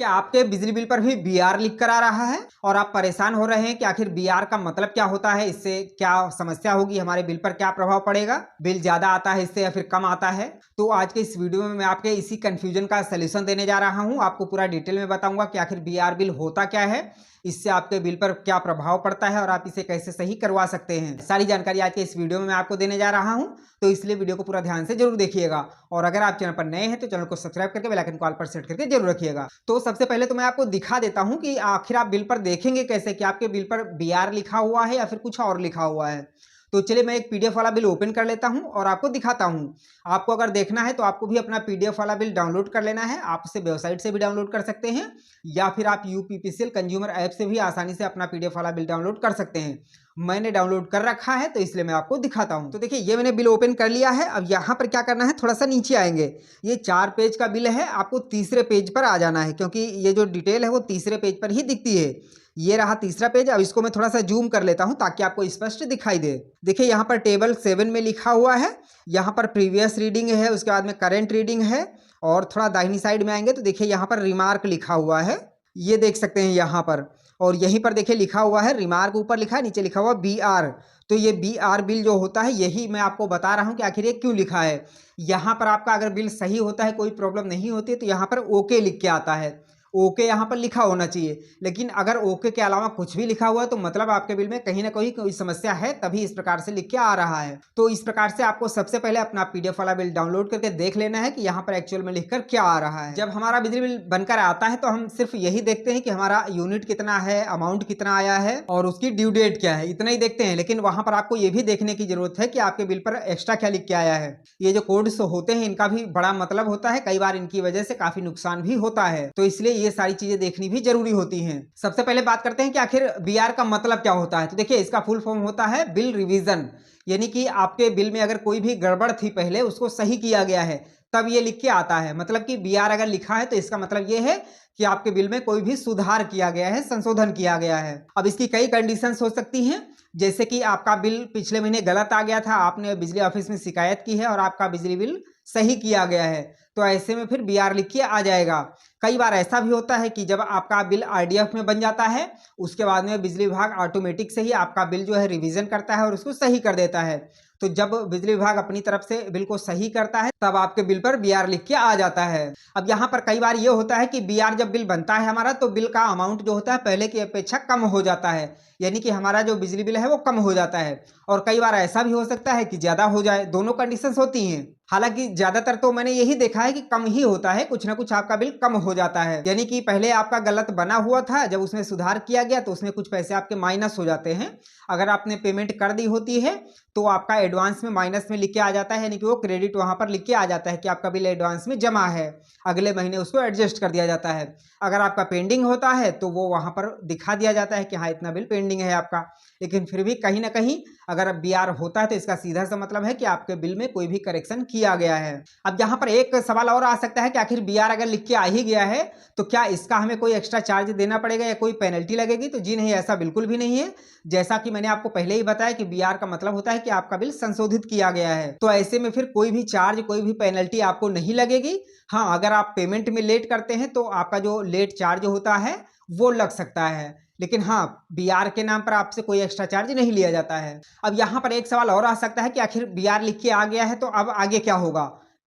क्या आपके बिजली बिल पर भी बीआर लिख कर आ रहा है और आप परेशान हो रहे हैं कि आखिर बीआर का मतलब क्या होता है, इससे क्या समस्या होगी, हमारे बिल पर क्या प्रभाव पड़ेगा, बिल ज्यादा आता है इससे या फिर कम आता है? तो आज के इस वीडियो में मैं आपके इसी कंफ्यूजन का सलूशन देने जा रहा हूं। आपको पूरा डिटेल में बताऊंगा कि आखिर बीआर बिल होता क्या है, इससे आपके बिल पर क्या प्रभाव पड़ता है और आप इसे कैसे सही करवा सकते हैं। सारी जानकारी आज के इस वीडियो में मैं आपको देने जा रहा हूं, तो इसलिए वीडियो को पूरा ध्यान से जरूर देखिएगा। और अगर आप चैनल पर नए हैं तो चैनल को सब्सक्राइब करके बेल आइकन को ऑल पर सेट करके जरूर रखिएगा। तो सबसे पहले तो मैं आपको दिखा देता हूं कि आखिर आप बिल पर देखेंगे कैसे कि आपके बिल पर बीआर लिखा हुआ है या फिर कुछ और लिखा हुआ है। तो चलिए मैं एक पीडीएफ वाला बिल ओपन कर लेता हूं और आपको दिखाता हूं। आपको अगर देखना है तो आपको भी अपना पीडीएफ वाला बिल डाउनलोड कर लेना है। आप इसे वेबसाइट से भी डाउनलोड कर सकते हैं या फिर आप यूपीपीसीएल कंज्यूमर ऐप से भी आसानी से अपना पीडीएफ वाला बिल डाउनलोड कर सकते हैं। मैंने डाउनलोड कर रखा है तो इसलिए मैं आपको दिखाता हूं। तो देखिए ये मैंने बिल ओपन कर लिया है। अब यहाँ पर क्या करना है, थोड़ा सा नीचे आएंगे। ये 4 पेज का बिल है, आपको तीसरे पेज पर आ जाना है क्योंकि ये जो डिटेल है वो तीसरे पेज पर ही दिखती है। ये रहा तीसरा पेज। अब इसको मैं थोड़ा सा जूम कर लेता हूं ताकि आपको स्पष्ट दिखाई दे। देखिए यहाँ पर टेबल 7 में लिखा हुआ है, यहाँ पर प्रीवियस रीडिंग है, उसके बाद में करंट रीडिंग है। और थोड़ा दाहिनी साइड में आएंगे तो देखिए यहाँ पर रिमार्क लिखा हुआ है, ये देख सकते हैं यहाँ पर। और यहीं पर देखिए लिखा हुआ है, रिमार्क ऊपर लिखा है, नीचे लिखा हुआ बीआर। तो ये बीआर बिल जो होता है यही मैं आपको बता रहा हूँ कि आखिर ये क्यों लिखा है। यहाँ पर आपका अगर बिल सही होता है, कोई प्रॉब्लम नहीं होती है, तो यहाँ पर ओके लिख के आता है। ओके यहाँ पर लिखा होना चाहिए। लेकिन अगर ओके के अलावा कुछ भी लिखा हुआ है तो मतलब आपके बिल में कहीं ना कहीं कोई समस्या है, तभी इस प्रकार से लिख के आ रहा है। तो इस प्रकार से आपको सबसे पहले अपना पीडीएफ वाला बिल डाउनलोड करके देख लेना है कि यहाँ पर एक्चुअल में लिखकर क्या आ रहा है। जब हमारा बिजली बिल बनकर आता है तो हम सिर्फ यही देखते हैं कि हमारा यूनिट कितना है, अमाउंट कितना आया है और उसकी ड्यू डेट क्या है, इतना ही देखते हैं। लेकिन वहां पर आपको ये भी देखने की जरूरत है कि आपके बिल पर एक्स्ट्रा क्या लिख के आया है। ये जो कोड्स होते हैं इनका भी बड़ा मतलब होता है, कई बार इनकी वजह से काफी नुकसान भी होता है। तो इसलिए ये सारी चीजें देखनी भी जरूरी होती हैं। सबसे पहले बात करते हैं कि आखिर बीआर का मतलब क्या होता है। तो देखिए इसका फुल फॉर्म होता है बिल रिवीजन, यानी कि आपके बिल में अगर कोई भी गड़बड़ थी पहले, उसको सही किया गया है, तब ये लिख के आता है। मतलब कि बीआर अगर लिखा है तो इसका मतलब ये है कि आपके बिल में कोई भी सुधार किया गया है, संशोधन किया गया है। अब इसकी कई कंडीशंस हो सकती हैं, जैसे कि आपका बिल पिछले महीने गलत आ गया था, आपने बिजली ऑफिस में शिकायत की है और आपका बिजली बिल सही किया गया है, तो ऐसे में फिर बीआर लिख के आ जाएगा। कई बार ऐसा भी होता है कि जब आपका बिल आरडीएफ में बन जाता है, उसके बाद में बिजली विभाग ऑटोमेटिक से ही आपका बिल जो है रिवीजन करता है और उसको सही कर देता है। तो जब बिजली विभाग अपनी तरफ से बिल को सही करता है तब आपके बिल पर बीआर लिख के आ जाता है। अब यहाँ पर कई बार ये होता है कि बीआर जब बिल बनता है हमारा, तो बिल का अमाउंट जो होता है पहले की अपेक्षा कम हो जाता है, यानी कि हमारा जो बिजली बिल है वो कम हो जाता है। और कई बार ऐसा भी हो सकता है कि ज्यादा हो जाए, दोनों कंडीशंस होती हैं। हालांकि ज्यादातर तो मैंने यही देखा है कि कम ही होता है, कुछ ना कुछ आपका बिल कम हो जाता है। यानी कि पहले आपका गलत बना हुआ था, जब उसमें सुधार किया गया तो उसमें कुछ पैसे आपके माइनस हो जाते हैं। अगर आपने पेमेंट कर दी होती है तो आपका एडवांस में माइनस में लिख के आ जाता है, यानी कि वो क्रेडिट वहां पर लिख के आ जाता है कि आपका बिल एडवांस में जमा है, अगले महीने उसको एडजस्ट कर दिया जाता है। अगर आपका पेंडिंग होता है तो वो वहां पर दिखा दिया जाता है कि हाँ इतना बिल पेंडिंग है आपका। लेकिन फिर भी कहीं ना कहीं अगर बीआर होता है तो इसका सीधा सा मतलब है कि आपके बिल में कोई भी करेक्शन किया गया है। अब यहाँ पर एक सवाल और आ सकता है कि आखिर बीआर अगर लिख के आ ही गया है तो क्या इसका हमें कोई एक्स्ट्रा चार्ज देना पड़ेगा या कोई पेनल्टी लगेगी? तो जी नहीं, ऐसा बिल्कुल भी नहीं है। जैसा कि मैंने आपको पहले ही बताया कि बीआर का मतलब होता है कि आपका बिल संशोधित किया गया है, तो ऐसे में फिर कोई भी चार्ज, कोई भी पेनल्टी आपको नहीं लगेगी। हाँ, अगर आप पेमेंट में लेट करते हैं तो आपका जो लेट चार्ज होता है वो लग सकता है, लेकिन हाँ बीआर के नाम पर आपसे कोई एक्स्ट्रा चार्ज नहीं लिया जाता है। अब यहाँ पर एक सवाल और आ सकता है कि आखिर बीआर लिख के आ गया है तो अब आगे क्या होगा,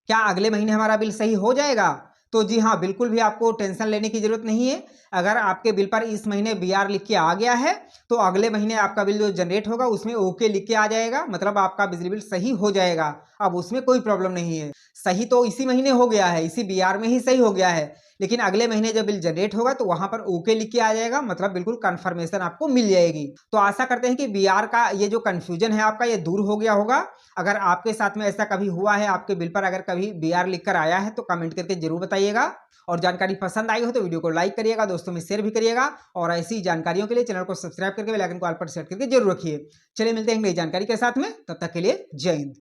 क्या अगले महीने हमारा बिल सही हो जाएगा? तो जी हाँ, बिल्कुल भी आपको टेंशन लेने की जरूरत नहीं है। अगर आपके बिल पर इस महीने बीआर लिख के आ गया है तो अगले महीने आपका बिल जो जनरेट होगा उसमें ओके लिख के आ जाएगा, मतलब आपका बिजली बिल सही हो जाएगा। अब उसमें कोई प्रॉब्लम नहीं है। सही तो इसी महीने हो गया है, इसी बीआर में ही सही हो गया है, लेकिन अगले महीने जब बिल जनरेट होगा तो वहां पर ओके लिख के आ जाएगा, मतलब बिल्कुल कंफर्मेशन आपको मिल जाएगी। तो आशा करते हैं कि बीआर का ये जो कंफ्यूजन है आपका ये दूर हो गया होगा। अगर आपके साथ में ऐसा कभी हुआ है, आपके बिल पर अगर कभी बीआर लिख कर आया है तो कमेंट करके जरूर बताइएगा। और जानकारी पसंद आई हो तो वीडियो को लाइक करिएगा, दोस्तों में शेयर भी करिएगा। और ऐसी जानकारियों के लिए चैनल को सब्सक्राइब करके बेल आइकन को ऑल पर सेट करके जरूर रखिए। चलिए मिलते हैं नई जानकारी के साथ में, तब तक के लिए जय हिंद।